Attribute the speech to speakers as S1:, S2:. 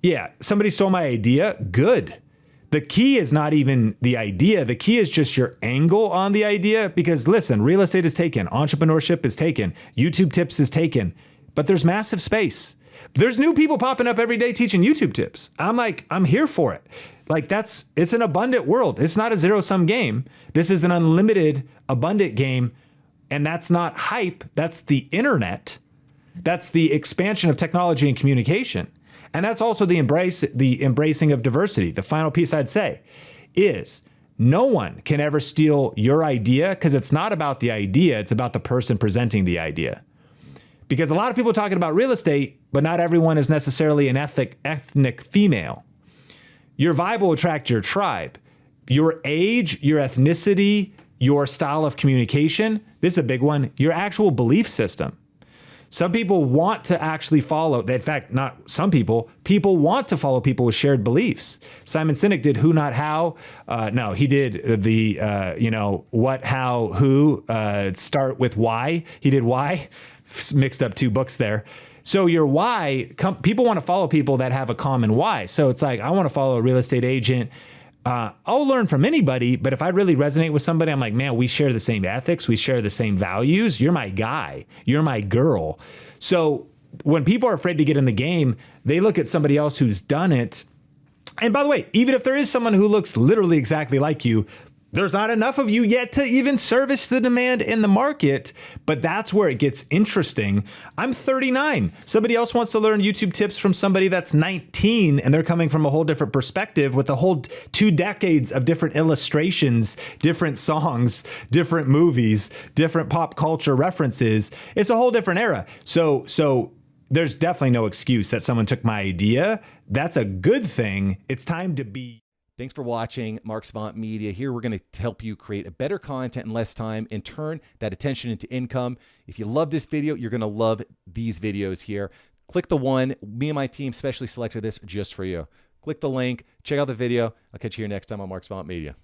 S1: Yeah, somebody stole my idea. Good. The key is not even the idea. The key is just your angle on the idea. Because listen, real estate is taken. Entrepreneurship is taken. YouTube tips is taken. But there's massive space. There's new people popping up every day teaching YouTube tips. I'm here for it. Like it's an abundant world. It's not a zero-sum game. This is an unlimited, abundant game. And that's not hype. That's the internet. That's the expansion of technology and communication. And that's also the embracing of diversity. The final piece I'd say is no one can ever steal your idea, because it's not about the idea. It's about the person presenting the idea. Because a lot of people are talking about real estate, but not everyone is necessarily an ethnic female. Your vibe will attract your tribe. Your age, your ethnicity, your style of communication. This is a big one. Your actual belief system. Some people want to actually follow, in fact, not some people want to follow people with shared beliefs. Simon Sinek did who, not how. No, he did the, what, how, who, start with why. He did why, mixed up two books there. So your why, people want to follow people that have a common why. So it's like, I want to follow a real estate agent. I'll learn from anybody, but if I really resonate with somebody, I'm like, man, we share the same ethics. We share the same values. You're my guy. You're my girl. So when people are afraid to get in the game, they look at somebody else who's done it. And by the way, even if there is someone who looks literally exactly like you, there's not enough of you yet to even service the demand in the market. But that's where it gets interesting. I'm 39. Somebody else wants to learn YouTube tips from somebody that's 19, and they're coming from a whole different perspective with a whole 2 decades of different illustrations, different songs, different movies, different pop culture references. It's a whole different era. So there's definitely no excuse that someone took my idea. That's a good thing. It's time to be.
S2: Thanks for watching Mark Savant Media. Here we're going to help you create a better content in less time and turn that attention into income. If you love this video, you're going to love these videos here. Click the one. Me and my team specially selected this just for you. Click the link. Check out the video. I'll catch you here next time on Mark Savant Media.